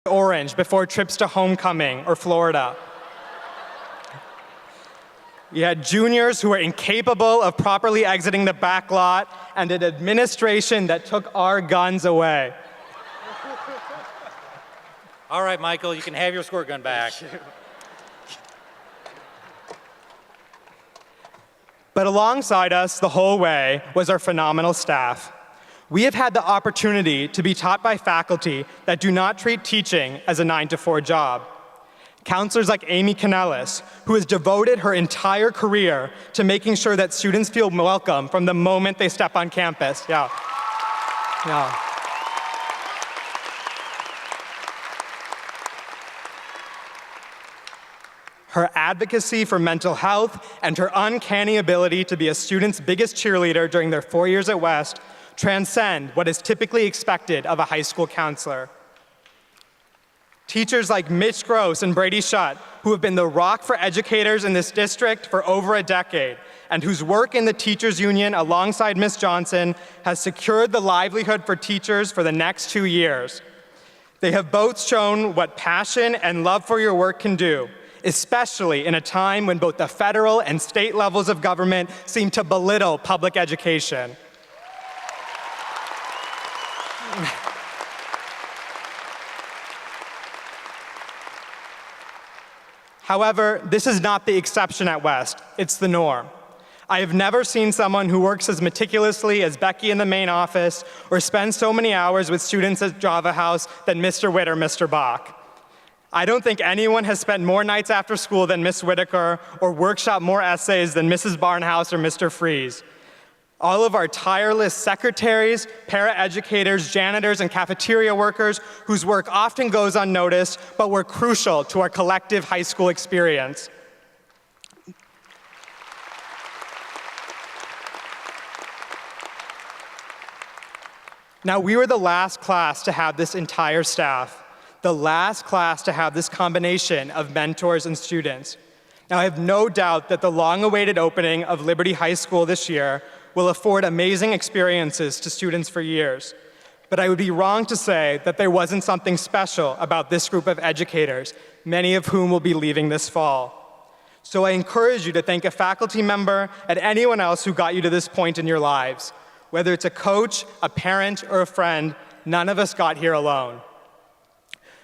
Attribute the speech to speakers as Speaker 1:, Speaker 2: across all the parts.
Speaker 1: orange before trips to homecoming or Florida. We had juniors who were incapable of properly exiting the back lot and an administration that took our guns away.
Speaker 2: All right, Michael, you can have your squirt gun back.
Speaker 1: But alongside us the whole way was our phenomenal staff. We have had the opportunity to be taught by faculty that do not treat teaching as a 9-to-4 job. Counselors like Amy Canellis, who has devoted her entire career to making sure that students feel welcome from the moment they step on campus. Yeah. Her advocacy for mental health and her uncanny ability to be a student's biggest cheerleader during their 4 years at West transcend what is typically expected of a high school counselor. Teachers like Mitch Gross and Brady Shutt, who have been the rock for educators in this district for over a decade, and whose work in the teachers union alongside Ms. Johnson has secured the livelihood for teachers for the next 2 years. They have both shown what passion and love for your work can do, especially in a time when both the federal and state levels of government seem to belittle public education. However, this is not the exception at West, it's the norm. I have never seen someone who works as meticulously as Becky in the main office or spends so many hours with students at Java House than Mr. Witt or Mr. Bach. I don't think anyone has spent more nights after school than Ms. Whitaker or workshopped more essays than Mrs. Barnhouse or Mr. Fries. All of our tireless secretaries, paraeducators, janitors, and cafeteria workers whose work often goes unnoticed but were crucial to our collective high school experience. Now, we were the last class to have this entire staff, the last class to have this combination of mentors and students. Now, I have no doubt that the long-awaited opening of Liberty High School this year will afford amazing experiences to students for years. But I would be wrong to say that there wasn't something special about this group of educators, many of whom will be leaving this fall. So I encourage you to thank a faculty member and anyone else who got you to this point in your lives. Whether it's a coach, a parent, or a friend, none of us got here alone.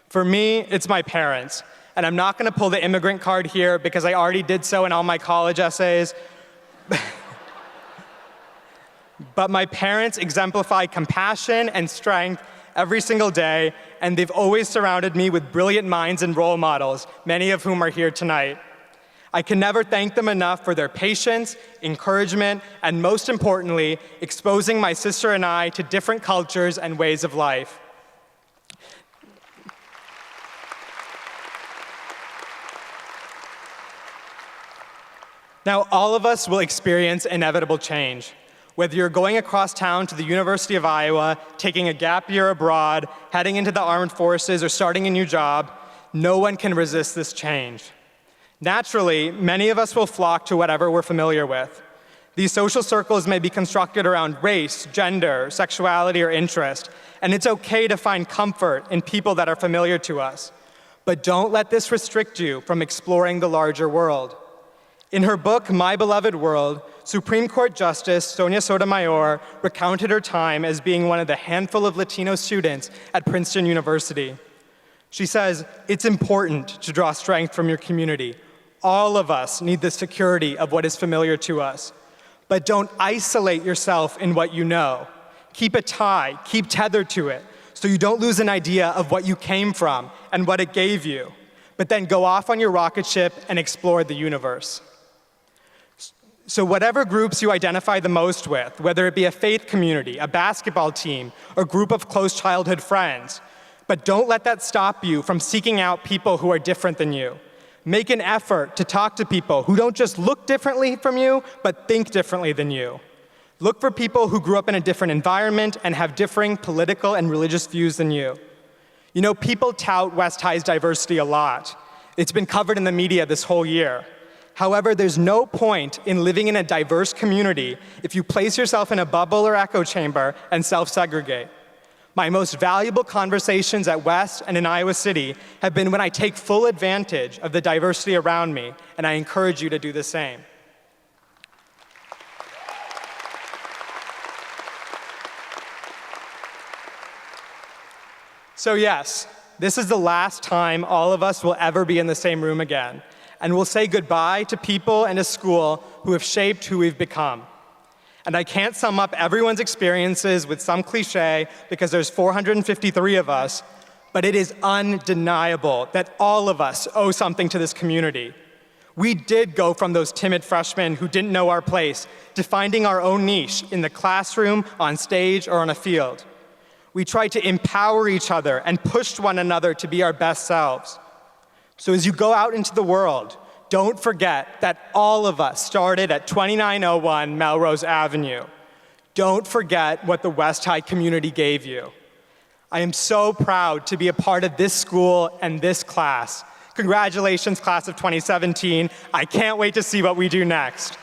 Speaker 1: For me, it's my parents. And I'm not going to pull the immigrant card here because I already did so in all my college essays. But my parents exemplify compassion and strength every single day, and they've always surrounded me with brilliant minds and role models, many of whom are here tonight. I can never thank them enough for their patience, encouragement, and most importantly, exposing my sister and I to different cultures and ways of life. Now, all of us will experience inevitable change. Whether you're going across town to the University of Iowa, taking a gap year abroad, heading into the armed forces, or starting a new job, no one can resist this change. Naturally, many of us will flock to whatever we're familiar with. These social circles may be constructed around race, gender, sexuality, or interest, and it's okay to find comfort in people that are familiar to us. But don't let this restrict you from exploring the larger world. In her book, My Beloved World, Supreme Court Justice Sonia Sotomayor recounted her time as being one of the handful of Latino students at Princeton University. She says, "It's important to draw strength from your community. All of us need the security of what is familiar to us. But don't isolate yourself in what you know. Keep a tie, keep tethered to it, so you don't lose an idea of what you came from and what it gave you. But then go off on your rocket ship and explore the universe." So whatever groups you identify the most with, whether it be a faith community, a basketball team, or group of close childhood friends, but don't let that stop you from seeking out people who are different than you. Make an effort to talk to people who don't just look differently from you, but think differently than you. Look for people who grew up in a different environment and have differing political and religious views than you. You know, people tout West High's diversity a lot. It's been covered in the media this whole year. However, there's no point in living in a diverse community if you place yourself in a bubble or echo chamber and self-segregate. My most valuable conversations at West and in Iowa City have been when I take full advantage of the diversity around me, and I encourage you to do the same. So yes, this is the last time all of us will ever be in the same room again, and we'll say goodbye to people and a school who have shaped who we've become. And I can't sum up everyone's experiences with some cliche because there's 453 of us, but it is undeniable that all of us owe something to this community. We did go from those timid freshmen who didn't know our place to finding our own niche in the classroom, on stage, or on a field. We tried to empower each other and pushed one another to be our best selves. So as you go out into the world, don't forget that all of us started at 2901 Melrose Avenue. Don't forget what the West High community gave you. I am so proud to be a part of this school and this class. Congratulations, class of 2017. I can't wait to see what we do next.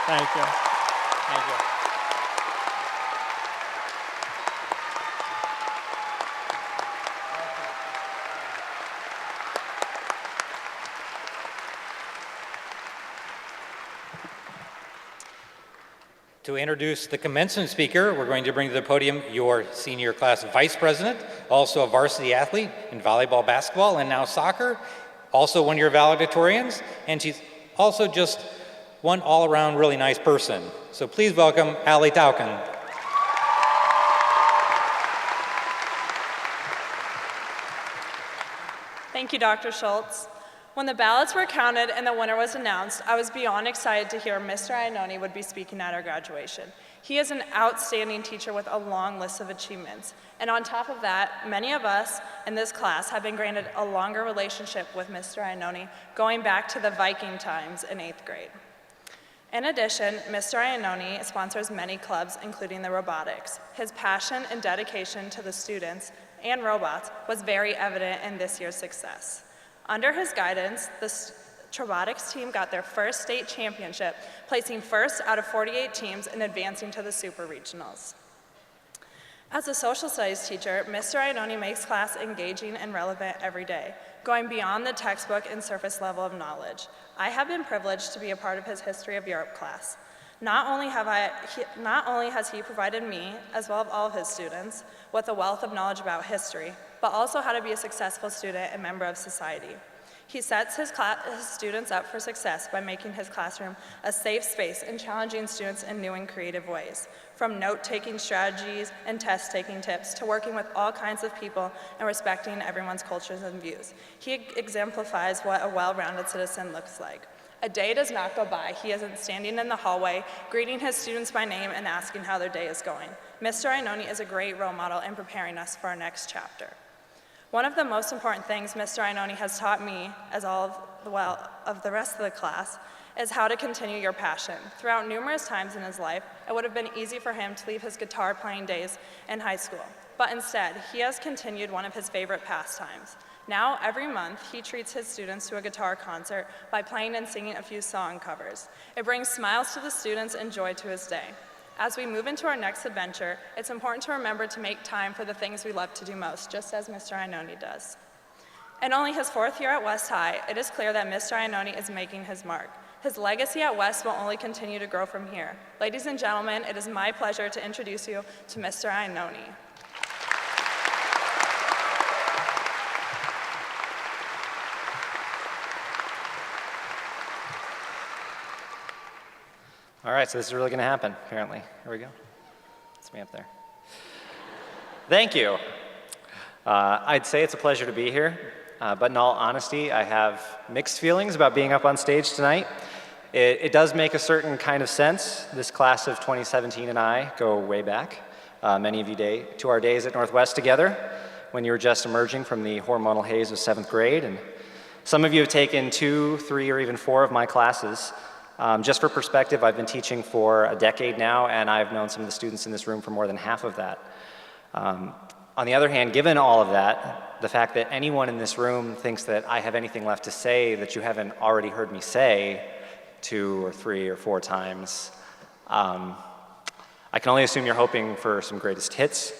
Speaker 1: Thank you. Thank you.
Speaker 2: To introduce the commencement speaker, we're going to bring to the podium your senior class vice president, also a varsity athlete in volleyball, basketball, and now soccer, also one of your valedictorians, and she's also just one all-around really nice person. So please welcome Allie Tauken.
Speaker 3: Thank you, Dr. Schultz. When the ballots were counted and the winner was announced, I was beyond excited to hear Mr. Iannone would be speaking at our graduation. He is an outstanding teacher with a long list of achievements. And on top of that, many of us in this class have been granted a longer relationship with Mr. Iannone, going back to the Viking times in 8th grade. In addition, Mr. Iannone sponsors many clubs, including the robotics. His passion and dedication to the students and robots was very evident in this year's success. Under his guidance, the robotics team got their first state championship, placing first out of 48 teams and advancing to the super regionals. As a social studies teacher, Mr. Iannone makes class engaging and relevant every day, going beyond the textbook and surface level of knowledge. I have been privileged to be a part of his History of Europe class. Not only has he provided me, as well as all of his students, with a wealth of knowledge about history, but also how to be a successful student and member of society. He sets his students up for success by making his classroom a safe space and challenging students in new and creative ways, from note-taking strategies and test-taking tips to working with all kinds of people and respecting everyone's cultures and views. He exemplifies what a well-rounded citizen looks like. A day does not go by he isn't standing in the hallway, greeting his students by name and asking how their day is going. Mr. Iannone is a great role model in preparing us for our next chapter. One of the most important things Mr. Iannone has taught me, as all of the rest of the class, is how to continue your passion. Throughout numerous times in his life, it would have been easy for him to leave his guitar playing days in high school. But instead, he has continued one of his favorite pastimes. Now, every month, he treats his students to a guitar concert by playing and singing a few song covers. It brings smiles to the students and joy to his day. As we move into our next adventure, it's important to remember to make time for the things we love to do most, just as Mr. Iannone does. In only his 4th year at West High, it is clear that Mr. Iannone is making his mark. His legacy at West will only continue to grow from here. Ladies and gentlemen, it is my pleasure to introduce you to Mr. Iannone.
Speaker 4: All right, so this is really going to happen, apparently. Here we go. It's me up there. Thank you. I'd say it's a pleasure to be here, but in all honesty, I have mixed feelings about being up on stage tonight. It does make a certain kind of sense. This class of 2017 and I go way back, many of you to our days at Northwest together, when you were just emerging from the hormonal haze of 7th grade, and some of you have taken 2, 3, or even 4 of my classes. Just for perspective, I've been teaching for a decade now, and I've known some of the students in this room for more than half of that. On the other hand, given all of that, the fact that anyone in this room thinks that I have anything left to say that you haven't already heard me say 2 or 3 or 4 times, I can only assume you're hoping for some greatest hits.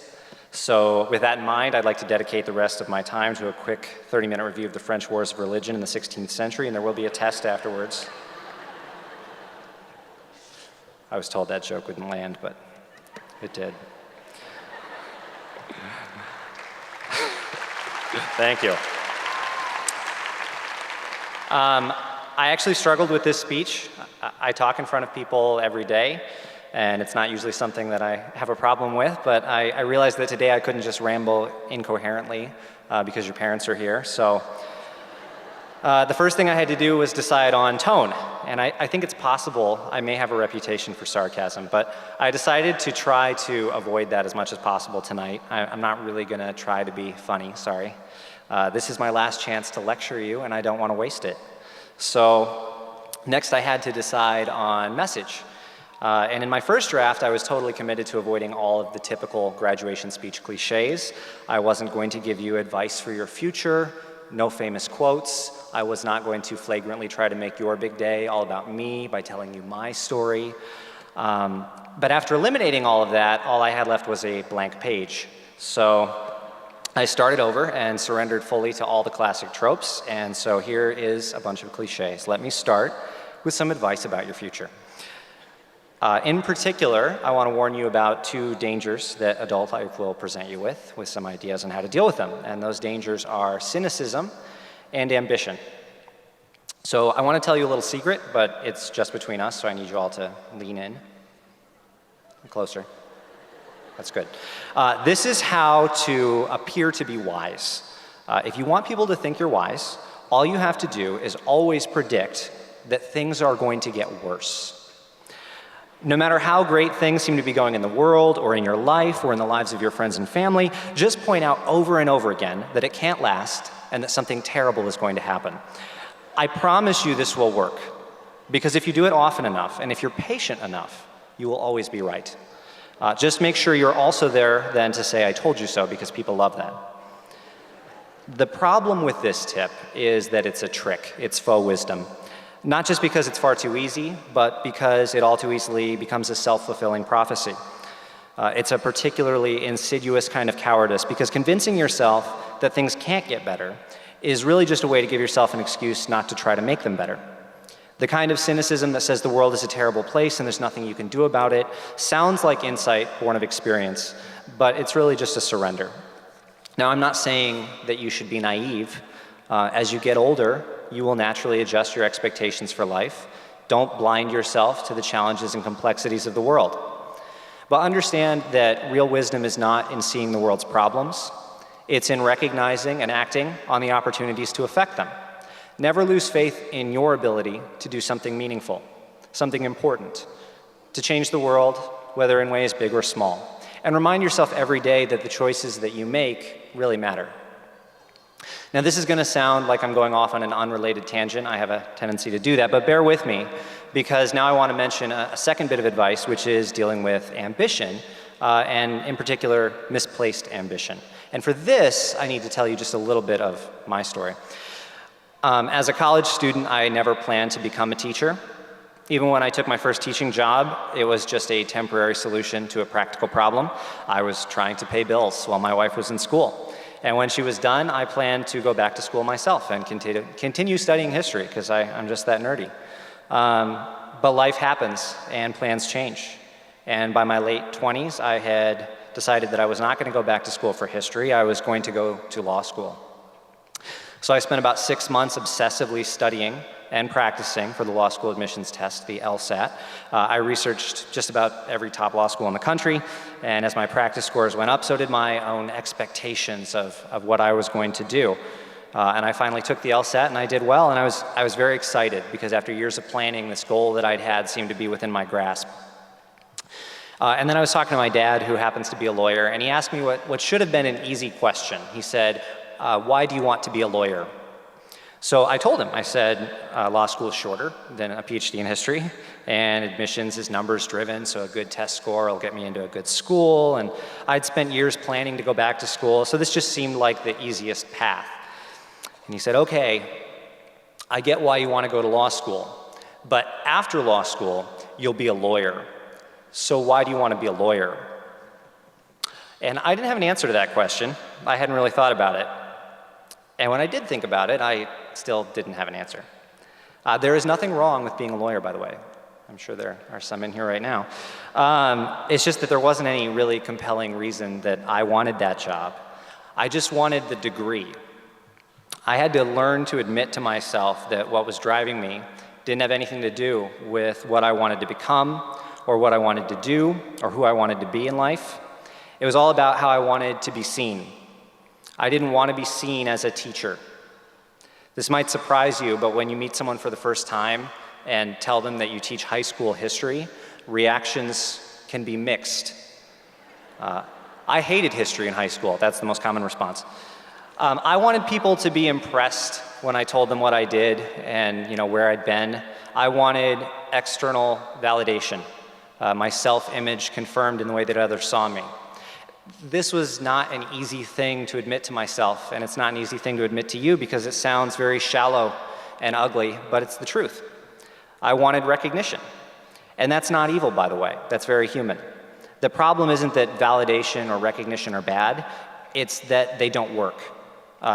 Speaker 4: So with that in mind, I'd like to dedicate the rest of my time to a quick 30-minute review of the French Wars of Religion in the 16th century, and there will be a test afterwards. I was told that joke wouldn't land, but it did. Thank you. I actually struggled with this speech. I talk in front of people every day, and it's not usually something that I have a problem with, but I realized that today I couldn't just ramble incoherently because your parents are here. So the first thing I had to do was decide on tone, and I think it's possible I may have a reputation for sarcasm, but I decided to try to avoid that as much as possible tonight. I'm not really going to try to be funny, sorry. This is my last chance to lecture you, and I don't want to waste it. So next I had to decide on message. And in my first draft, I was totally committed to avoiding all of the typical graduation speech cliches. I wasn't going to give you advice for your future, no famous quotes. I was not going to flagrantly try to make your big day all about me by telling you my story. But after eliminating all of that, all I had left was a blank page. So I started over and surrendered fully to all the classic tropes, and so here is a bunch of cliches. Let me start with some advice about your future. In particular, I want to warn you about two dangers that adult life will present you with some ideas on how to deal with them, and those dangers are cynicism and ambition. So I want to tell you a little secret, but it's just between us, so I need you all to lean in. Closer. That's good. This is how to appear to be wise. If you want people to think you're wise, all you have to do is always predict that things are going to get worse. No matter how great things seem to be going in the world or in your life or in the lives of your friends and family, just point out over and over again that it can't last and that something terrible is going to happen. I promise you this will work, because if you do it often enough and if you're patient enough, you will always be right. Just make sure you're also there then to say, I told you so, because people love that. The problem with this tip is that it's a trick. It's faux wisdom. Not just because it's far too easy, but because it all too easily becomes a self-fulfilling prophecy. It's a particularly insidious kind of cowardice, because convincing yourself that things can't get better is really just a way to give yourself an excuse not to try to make them better. The kind of cynicism that says the world is a terrible place and there's nothing you can do about it sounds like insight born of experience, but it's really just a surrender. Now, I'm not saying that you should be naive. As you get older, you will naturally adjust your expectations for life. Don't blind yourself to the challenges and complexities of the world. But understand that real wisdom is not in seeing the world's problems. It's in recognizing and acting on the opportunities to affect them. Never lose faith in your ability to do something meaningful, something important, to change the world, whether in ways big or small. And remind yourself every day that the choices that you make really matter. Now, this is going to sound like I'm going off on an unrelated tangent. I have a tendency to do that, but bear with me, because now I want to mention a second bit of advice, which is dealing with ambition, and in particular, misplaced ambition. And for this, I need to tell you just a little bit of my story. As a college student, I never planned to become a teacher. Even when I took my first teaching job, it was just a temporary solution to a practical problem. I was trying to pay bills while my wife was in school. And when she was done, I planned to go back to school myself and continue studying history, because I'm just that nerdy. But life happens and plans change. And by my late 20s, I had decided that I was not going to go back to school for history. I was going to go to law school. So I spent about 6 months obsessively studying and practicing for the law school admissions test, the LSAT. I researched just about every top law school in the country, and as my practice scores went up, so did my own expectations of what I was going to do. And I finally took the LSAT, and I did well, and I was very excited, because after years of planning, this goal that I'd had seemed to be within my grasp. And then I was talking to my dad, who happens to be a lawyer, and he asked me what should have been an easy question. He said, why do you want to be a lawyer? So I told him, I said, law school is shorter than a PhD in history, and admissions is numbers driven, so a good test score will get me into a good school, and I'd spent years planning to go back to school, so this just seemed like the easiest path. And he said, okay, I get why you want to go to law school, but after law school, you'll be a lawyer. So why do you want to be a lawyer? And I didn't have an answer to that question. I hadn't really thought about it. And when I did think about it, I still didn't have an answer. There is nothing wrong with being a lawyer, by the way. I'm sure there are some in here right now. It's just that there wasn't any really compelling reason that I wanted that job. I just wanted the degree. I had to learn to admit to myself that what was driving me didn't have anything to do with what I wanted to become, or what I wanted to do, or who I wanted to be in life. It was all about how I wanted to be seen. I didn't want to be seen as a teacher. This might surprise you, but when you meet someone for the first time and tell them that you teach high school history, reactions can be mixed. I hated history in high school. That's the most common response. I wanted people to be impressed when I told them what I did and where I'd been. I wanted external validation, my self-image confirmed in the way that others saw me. This was not an easy thing to admit to myself, and it's not an easy thing to admit to you because it sounds very shallow and ugly, but it's the truth. I wanted recognition. And that's not evil, by the way. That's very human. The problem isn't that validation or recognition are bad, it's that they don't work.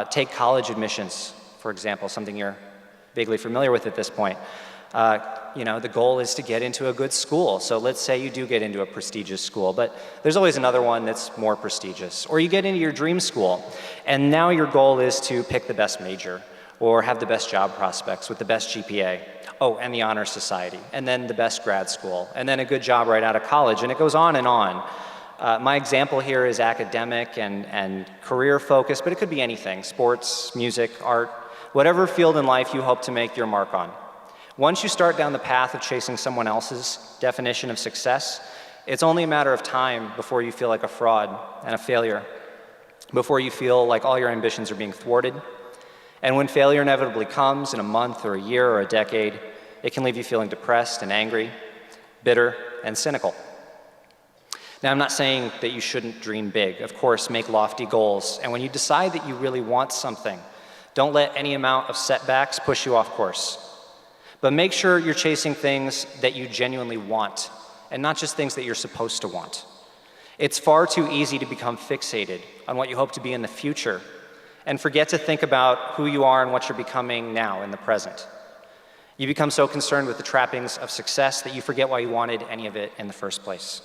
Speaker 4: Take college admissions, for example, something you're vaguely familiar with at this point. The goal is to get into a good school. So let's say you do get into a prestigious school, but there's always another one that's more prestigious. Or you get into your dream school, and now your goal is to pick the best major, or have the best job prospects with the best GPA. Oh, and the honor society, and then the best grad school, and then a good job right out of college, and it goes on and on. My example here is academic and career focused, but it could be anything: sports, music, art, whatever field in life you hope to make your mark on. Once you start down the path of chasing someone else's definition of success, it's only a matter of time before you feel like a fraud and a failure, before you feel like all your ambitions are being thwarted. And when failure inevitably comes in a month or a year or a decade, it can leave you feeling depressed and angry, bitter and cynical. Now, I'm not saying that you shouldn't dream big. Of course, make lofty goals. And when you decide that you really want something, don't let any amount of setbacks push you off course. But make sure you're chasing things that you genuinely want, and not just things that you're supposed to want. It's far too easy to become fixated on what you hope to be in the future and forget to think about who you are and what you're becoming now in the present. You become so concerned with the trappings of success that you forget why you wanted any of it in the first place.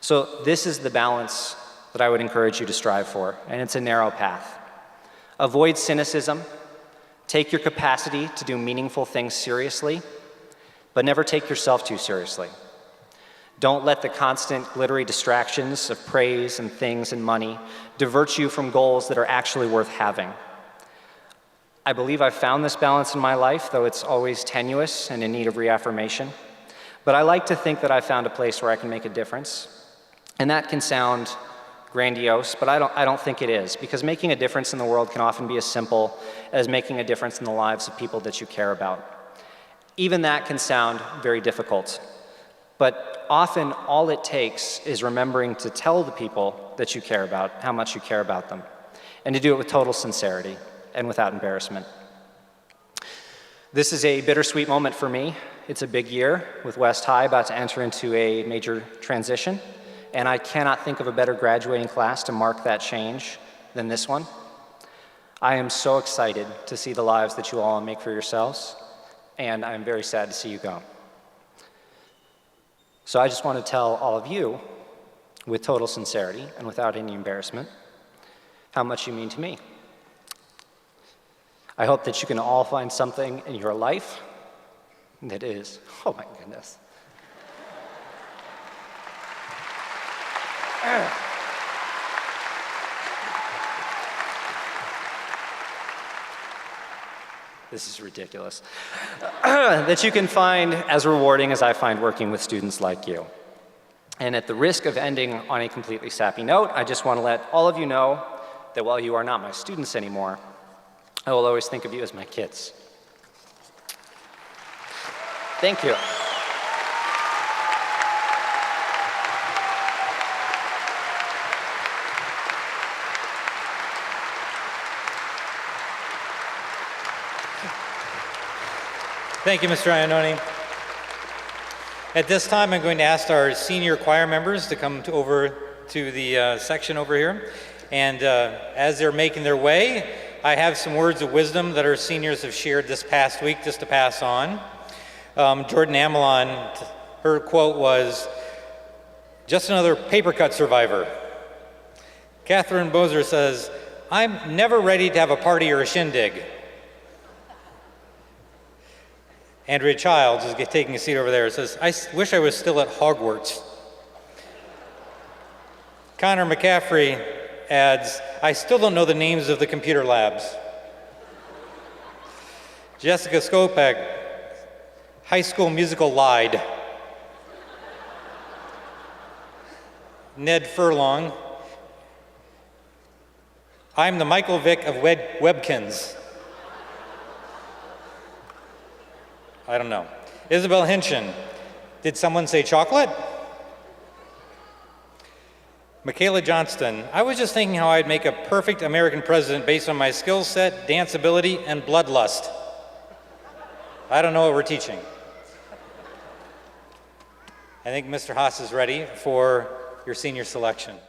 Speaker 4: So this is the balance that I would encourage you to strive for, and it's a narrow path. Avoid cynicism. Take your capacity to do meaningful things seriously, but never take yourself too seriously. Don't let the constant glittery distractions of praise and things and money divert you from goals that are actually worth having. I believe I've found this balance in my life, though it's always tenuous and in need of reaffirmation. But I like to think that I've found a place where I can make a difference. And that can sound grandiose, but I don't think it is, because making a difference in the world can often be as simple as making a difference in the lives of people that you care about. Even that can sound very difficult. But often all it takes is remembering to tell the people that you care about how much you care about them, and to do it with total sincerity and without embarrassment. This is a bittersweet moment for me. It's a big year with West High about to enter into a major transition, and I cannot think of a better graduating class to mark that change than this one. I am so excited to see the lives that you all make for yourselves, and I'm very sad to see you go. So I just want to tell all of you, with total sincerity and without any embarrassment, how much you mean to me. I hope that you can all find something in your life that is, oh my goodness. This is ridiculous. That you can find as rewarding as I find working with students like you. And at the risk of ending on a completely sappy note, I just want to let all of you know that while you are not my students anymore, I will always think of you as my kids. Thank you.
Speaker 2: Thank you, Mr. Iannone. At this time, I'm going to ask our senior choir members to come over to the section over here. And as they're making their way, I have some words of wisdom that our seniors have shared this past week just to pass on. Jordan Amelon, her quote was, "Just another paper cut survivor." Catherine Bozer says, "I'm never ready to have a party or a shindig." Andrea Childs is taking a seat over there. Says, "I wish I was still at Hogwarts." Connor McCaffrey adds, "I still don't know the names of the computer labs." Jessica Skopek, "High School Musical lied." Ned Furlong, "I'm the Michael Vick of Webkins." I don't know. Isabel Hinchin, "Did someone say chocolate?" Michaela Johnston, "I was just thinking how I'd make a perfect American president based on my skill set, dance ability, and bloodlust." I don't know what we're teaching. I think Mr. Haas is ready for your senior selection.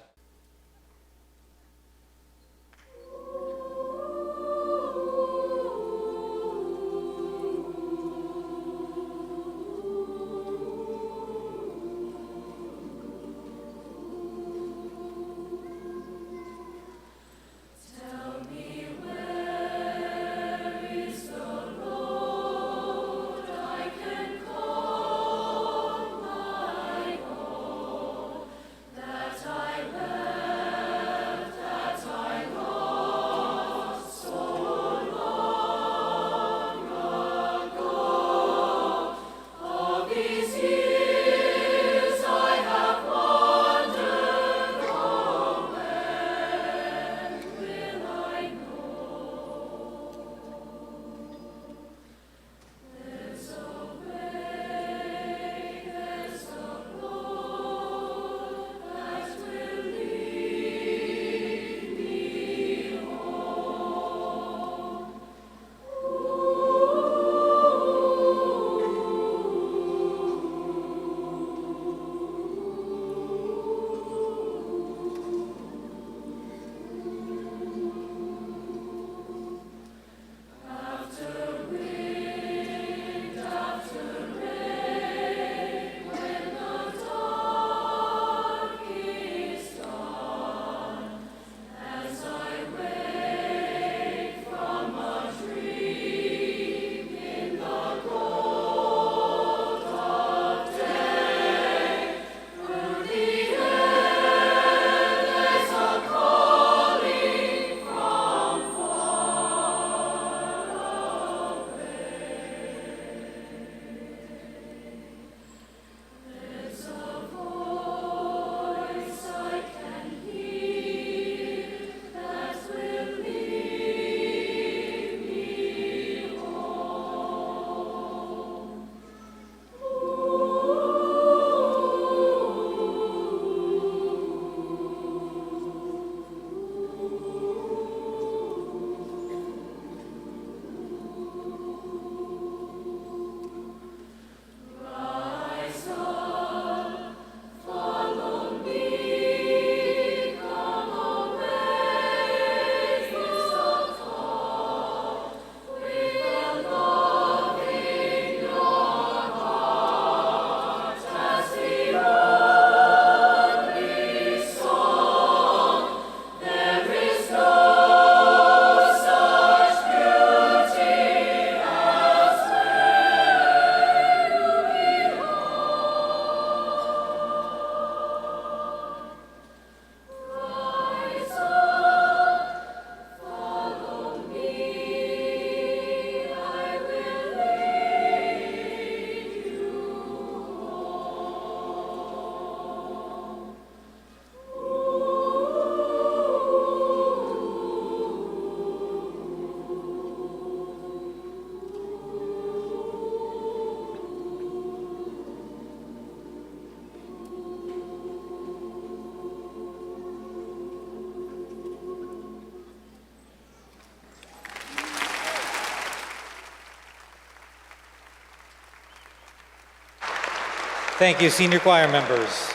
Speaker 2: Thank you, senior choir members.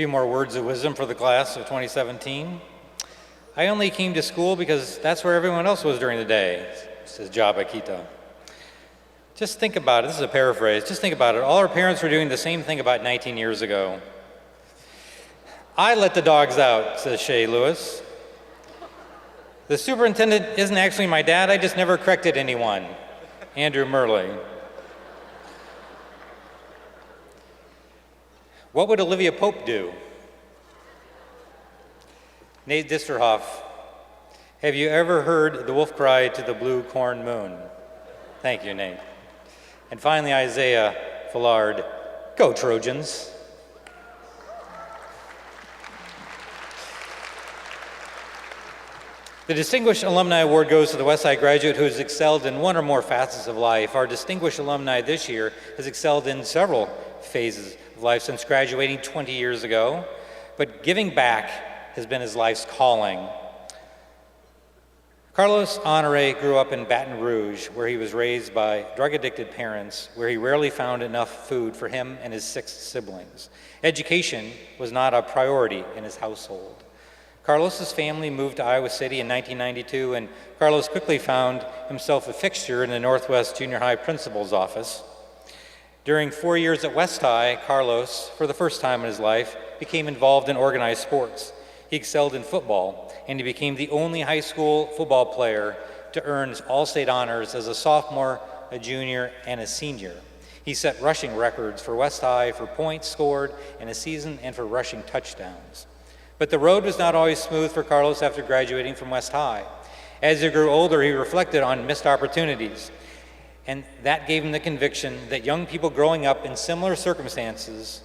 Speaker 2: few more words of wisdom for the class of 2017. I only came to school because that's where everyone else was during the day, says Jabba Kita. Just think about it. This is a paraphrase. Just think about it. All our parents were doing the same thing about 19 years ago. I let the dogs out, says Shay Lewis. The superintendent isn't actually my dad. I just never corrected anyone, Andrew Murley. What would Olivia Pope do? Nate Disterhoff. Have you ever heard the wolf cry to the blue corn moon? Thank you, Nate. And finally, Isaiah Fillard. Go Trojans. The Distinguished Alumni Award goes to the Westside graduate who has excelled in one or more facets of life. Our distinguished alumni this year has excelled in several phases of life since graduating 20 years ago, but giving back has been his life's calling. Carlos Honore grew up in Baton Rouge, where he was raised by drug-addicted parents, where he rarely found enough food for him and his 6 siblings. Education was not a priority in his household. Carlos's family moved to Iowa City in 1992, and Carlos quickly found himself a fixture in the Northwest Junior High principal's office. During 4 years at West High, Carlos, for the first time in his life, became involved in organized sports. He excelled in football, and he became the only high school football player to earn all-state honors as a sophomore, a junior, and a senior. He set rushing records for West High for points scored in a season and for rushing touchdowns. But the road was not always smooth for Carlos after graduating from West High. As he grew older, he reflected on missed opportunities, and that gave him the conviction that young people growing up in similar circumstances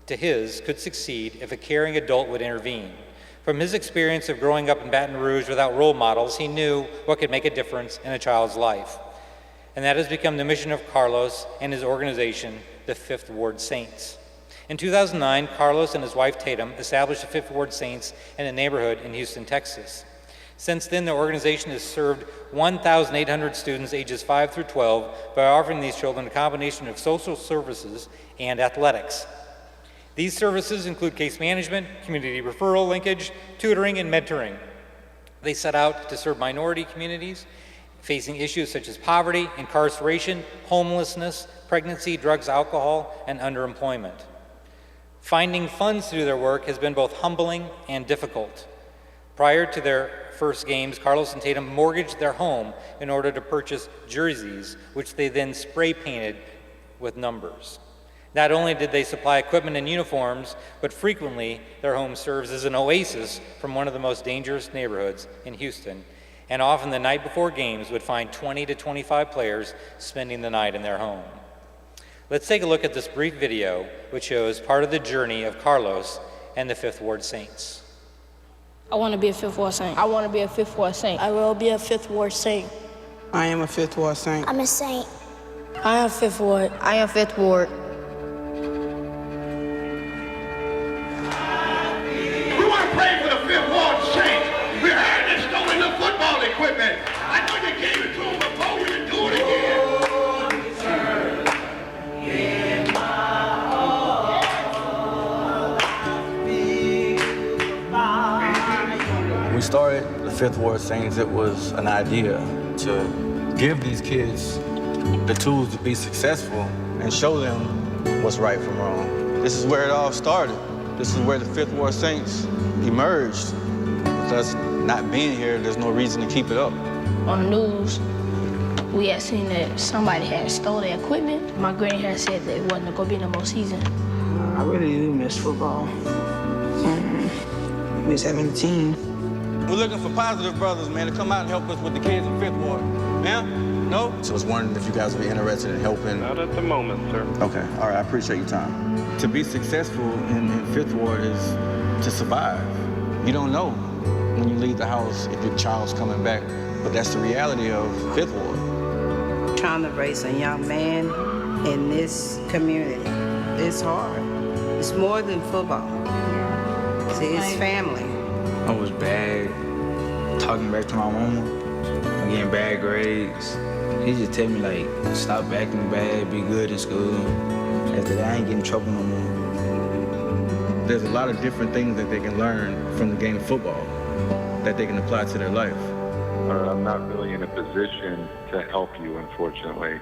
Speaker 2: to his could succeed if a caring adult would intervene. From his experience of growing up in Baton Rouge without role models, he knew what could make a difference in a child's life. And that has become the mission of Carlos and his organization, the Fifth Ward Saints. In 2009, Carlos and his wife Tatum established the Fifth Ward Saints in a neighborhood in Houston, Texas. Since then, the organization has served 1,800 students ages 5 through 12 by offering these children a combination of social services and athletics. These services include case management, community referral linkage, tutoring, and mentoring. They set out to serve minority communities facing issues such as poverty, incarceration, homelessness, pregnancy, drugs, alcohol, and underemployment. Finding funds to do their work has been both humbling and difficult. Prior to their first games, Carlos and Tatum mortgaged their home in order to purchase jerseys, which they then spray painted with numbers. Not only did they supply equipment and uniforms, but frequently their home serves as an oasis from one of the most dangerous neighborhoods in Houston, and often the night before games would find 20 to 25 players spending the night in their home. Let's take a look at this brief video, which shows part of the journey of Carlos and the Fifth Ward Saints.
Speaker 5: I want to be a Fifth Ward Saint. I want to be a Fifth Ward Saint.
Speaker 6: I will be a Fifth Ward Saint.
Speaker 7: I am a Fifth Ward Saint.
Speaker 8: I'm a saint.
Speaker 5: I am Fifth Ward.
Speaker 6: I am Fifth Ward.
Speaker 9: We want to pray for the Fifth Ward Saints. We heard they stolen the football equipment. I know you gave it to them before. We can do it again.
Speaker 10: We started the Fifth Ward Saints. It was an idea to give these kids the tools to be successful and show them what's right from wrong. This is where it all started. This is where the Fifth Ward Saints emerged. With us not being here, there's no reason to keep it up.
Speaker 5: On the news, we had seen that somebody had stole their equipment. My granny had said that it wasn't going to be no more season.
Speaker 7: I really do miss football. Miss having a team.
Speaker 10: We're looking for positive brothers, man, to come out and help us with the kids in Fifth Ward. Ma'am? No? So I was wondering if you guys would be interested in helping.
Speaker 11: Not at the moment, sir.
Speaker 10: Okay, all right, I appreciate your time. To be successful in Fifth Ward is to survive. You don't know when you leave the house if your child's coming back, but that's the reality of Fifth Ward.
Speaker 7: Trying to raise a young man in this community, it's hard. It's more than football. See, it's family.
Speaker 12: I was bad, talking back to my mama, I'm getting bad grades. He just tell me like, stop acting bad, be good in school. After that, I ain't getting in trouble no more.
Speaker 10: there's a lot of different things that they can learn from the game of football that they can apply to their life.
Speaker 8: I'm not really in a position to help you, unfortunately.